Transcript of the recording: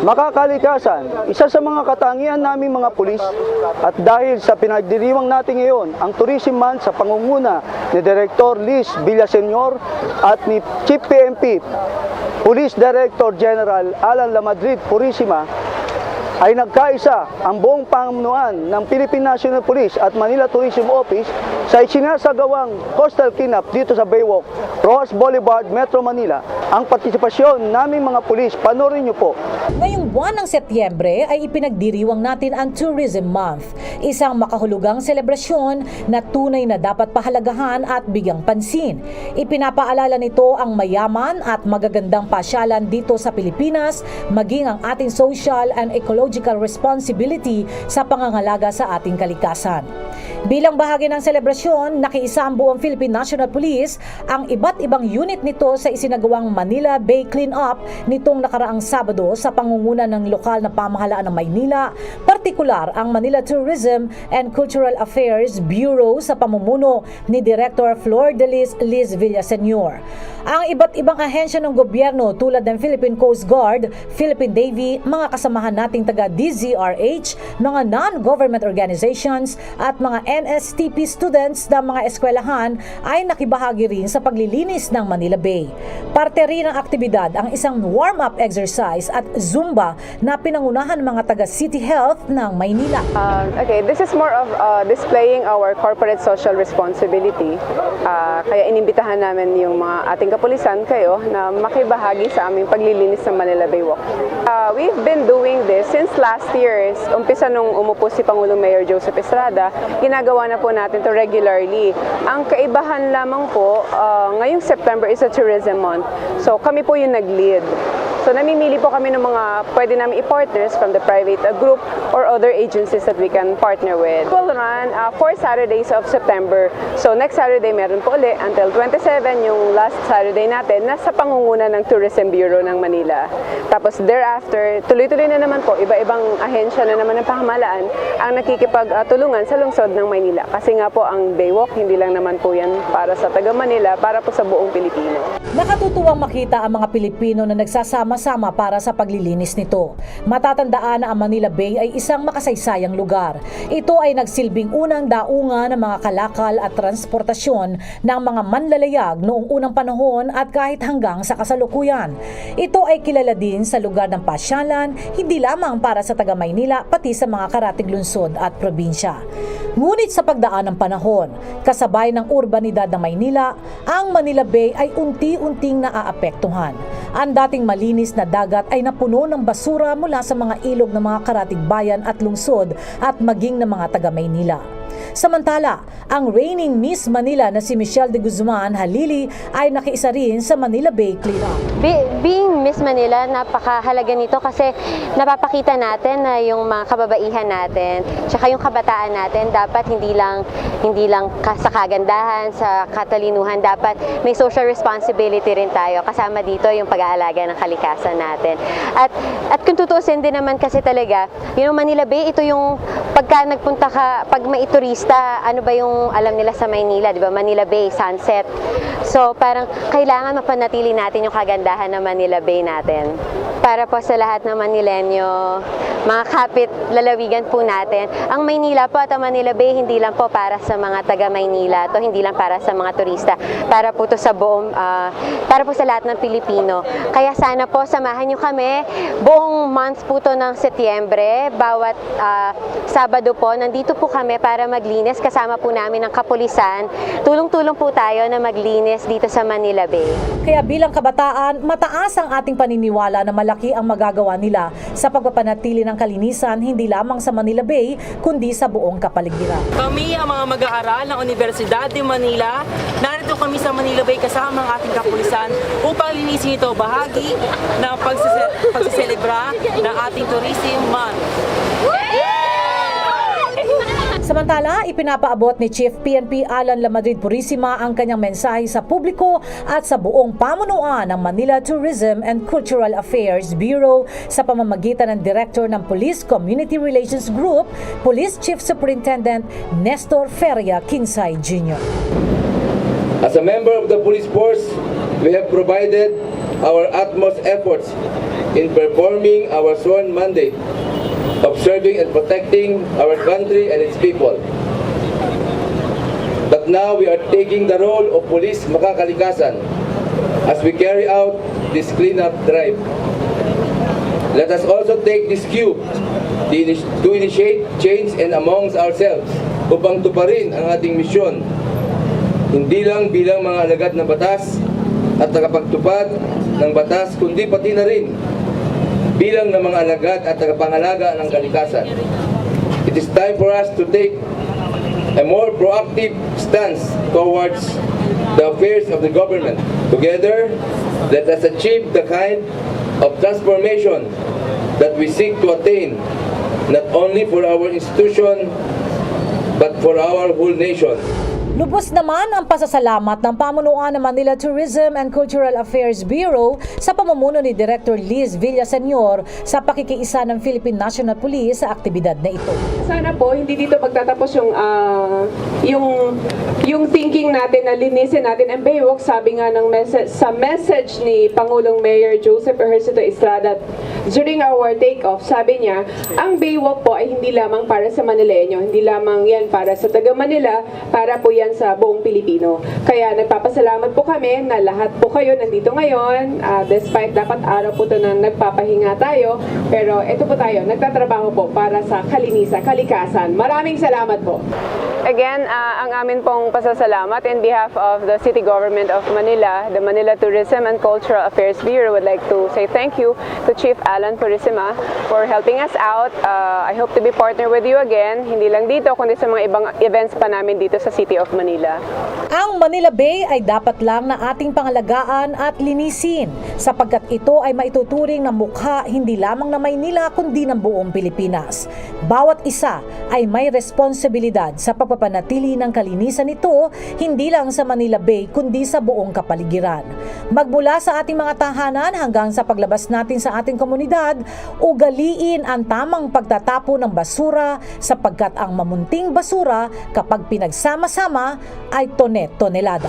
Makakalikasan, isa sa mga katangian naming mga pulis at dahil sa pinagdiriwang natin ngayon ang Tourism Month sa pangunguna ni Director Liz Villaseñor at ni Chief PNP Police Director General Alan Lamadrid Purisima, ay nagkaisa ang buong pamunuan ng Philippine National Police at Manila Tourism Office sa isinasagawang coastal cleanup dito sa Baywalk, Roxas Boulevard, Metro Manila. Ang partisipasyon naming mga pulis, panoorin niyo po. Ngayong buwan ng Setyembre ay ipinagdiriwang natin ang Tourism Month, isang makahulugang selebrasyon na tunay na dapat pahalagahan at bigyang pansin. Ipinapaalala nito ang mayaman at magagandang pasyalan dito sa Pilipinas, maging ang ating social and ecological responsibility sa pangangalaga sa ating kalikasan. Bilang bahagi ng selebrasyon, nakiisa ang buong Philippine National Police, ang iba't ibang unit nito sa isinagawang Manila Bay Cleanup nitong nakaraang Sabado sa pangunguna ng lokal na pamahalaan ng Maynila, partikular ang Manila Tourism and Cultural Affairs Bureau sa pamumuno ni Director Flor de Liz Villaseñor. Ang iba't ibang ahensya ng gobyerno tulad ng Philippine Coast Guard, Philippine Navy, mga kasamahan nating taga DZRH, mga non-government organizations at mga NSTP students ng mga eskwelahan ay nakibahagi rin sa paglilinis ng Manila Bay. Parte rin ng aktibidad ang isang warm-up exercise at Zumba na pinangunahan ng mga taga City Health ng Maynila. Okay, this is more of displaying our corporate social responsibility. Kaya inimbitahan namin yung mga ating kapulisan kayo na makibahagi sa aming paglilinis ng Manila Bay Walk. We've been doing this since last year. Umpisa nung umupo si Pangulong Mayor Joseph Estrada, ginagawa na po natin to regularly. Ang kaibahan lamang po, ngayong September is a tourism month. So kami po yung nag-lead. So namimili po kami ng mga pwede namin i-partners from the private group or other agencies that we can partner with. We'll run 4 Saturdays of September. So next Saturday meron po ulit until 27 yung last Saturday natin na sa pangunguna ng Tourism Bureau ng Manila. Tapos thereafter, tuloy-tuloy na naman po, iba-ibang ahensya na naman ng pamahalaan ang nakikipagtulungan sa lungsod ng Maynila. Kasi nga po ang Baywalk, hindi lang naman po yan para sa taga Manila, para po sa buong Pilipino. Nakatutuwang makita ang mga Pilipino na nagsasama-sama para sa paglilinis nito. Matatandaan na ang Manila Bay ay isang makasaysayang lugar. Ito ay nagsilbing unang daungan ng mga kalakal at transportasyon ng mga manlalayag noong unang panahon at kahit hanggang sa kasalukuyan. Ito ay kilala din sa lugar ng pasyalan, hindi lamang para sa taga Maynila pati sa mga karatig lungsod at probinsya. Ngunit sa pagdaan ng panahon, kasabay ng urbanidad ng Maynila, ang Manila Bay ay unti-unting naaapektuhan. Ang dating malinis na dagat ay napuno ng basura mula sa mga ilog ng mga karatig bayan at lungsod at maging ng mga taga Maynila. Samantala, ang reigning Miss Manila na si Michelle de Guzman Halili ay nakiisa rin sa Manila Bay Cleanup. Being Miss Manila, napakahalaga nito kasi napapakita natin na yung mga kababaihan natin, tsaka yung kabataan natin, dapat hindi lang sa kagandahan, sa katalinuhan, dapat may social responsibility rin tayo. Kasama dito yung pag-aalaga ng kalikasan natin. At kung tutuusin din naman kasi talaga, yung Manila Bay, ito yung pagka nagpunta ka, pag may turista, ano ba yung alam nila sa Maynila, di ba? Manila Bay, sunset. So parang kailangan mapanatili natin yung kagandahan ng Manila Bay natin. Para po sa lahat ng Manilenyo, mga kapit lalawigan po natin, ang Maynila po at ang Manila Bay hindi lang po para sa mga taga Maynila, to hindi lang para sa mga turista, para po to sa buong, para po sa lahat ng Pilipino. Kaya sana po samahan nyo kami, buong month po to ng Setyembre, bawat Sabado po, nandito po kami para maglinis, kasama po namin ang kapulisan, tulong-tulong po tayo na maglinis dito sa Manila Bay. Kaya bilang kabataan, mataas ang ating paniniwala na malaki ang magagawa nila sa pagpapanatili ng kalinisan hindi lamang sa Manila Bay, kundi sa buong kapaligiran. Kami ang mga mag-aaral ng Universidad de Manila. Narito kami sa Manila Bay kasama ang ating kapulisan upang linisin ito bahagi ng pagsiselebra ng ating Tourism Month. Samantala, ipinapaabot ni Chief PNP Alan Lamadrid Purisima ang kanyang mensahe sa publiko at sa buong pamunuan ng Manila Tourism and Cultural Affairs Bureau sa pamamagitan ng Director ng Police Community Relations Group, Police Chief Superintendent Nestor Feria Kinsay Jr. As a member of the police force, we have provided our utmost efforts in performing our sworn mandate of serving and protecting our country and its people. But now we are taking the role of police makakalikasan as we carry out this cleanup drive. Let us also take this cue to initiate change and amongst ourselves upang tuparin ang ating misyon, hindi lang bilang mga alagad ng batas at tagapagtupad ng batas, kundi pati na rin bilang ng mga alagad at tagapangalaga ng kalikasan. It is time for us to take a more proactive stance towards the affairs of the government. Together, let us achieve the kind of transformation that we seek to attain, not only for our institution, but for our whole nation. Lubos naman ang pasasalamat ng pamunuan ng Manila Tourism and Cultural Affairs Bureau sa pamumuno ni Director Liz Villaseñor sa pakikiisa ng Philippine National Police sa aktibidad na ito. Sana po hindi dito magtatapos yung thinking natin na linisin natin ang Baywalk. Sabi nga ng message ni Pangulong Mayor Joseph Ejercito Estrada during our take-off, sabi niya, ang Baywalk po ay hindi lamang para sa Manileño, hindi lamang yan para sa taga Manila, para po yan sa buong Pilipino. Kaya nagpapasalamat po kami na lahat po kayo nandito ngayon, despite dapat araw po ito na nagpapahinga tayo, pero ito po tayo, nagtatrabaho po para sa kalikasan. Maraming salamat po. Again, ang amin pong pasasalamat in behalf of the City Government of Manila, the Manila Tourism and Cultural Affairs Bureau would like to say thank you to Chief Alan Purisima for helping us out. I hope to be partner with you again, hindi lang dito, kundi sa mga ibang events pa namin dito sa City of Manila. Ang Manila Bay ay dapat lang na ating pangalagaan at linisin sapagkat ito ay maituturing na mukha hindi lamang ng Maynila kundi ng buong Pilipinas. Bawat isa ay may responsibilidad sa pagpapanatili ng kalinisan nito hindi lang sa Manila Bay kundi sa buong kapaligiran. Magmula sa ating mga tahanan hanggang sa paglabas natin sa ating komunidad, ugaliin ang tamang pagtatapo ng basura sapagkat ang mamunting basura kapag pinagsama-sama ay tonet-tonelada.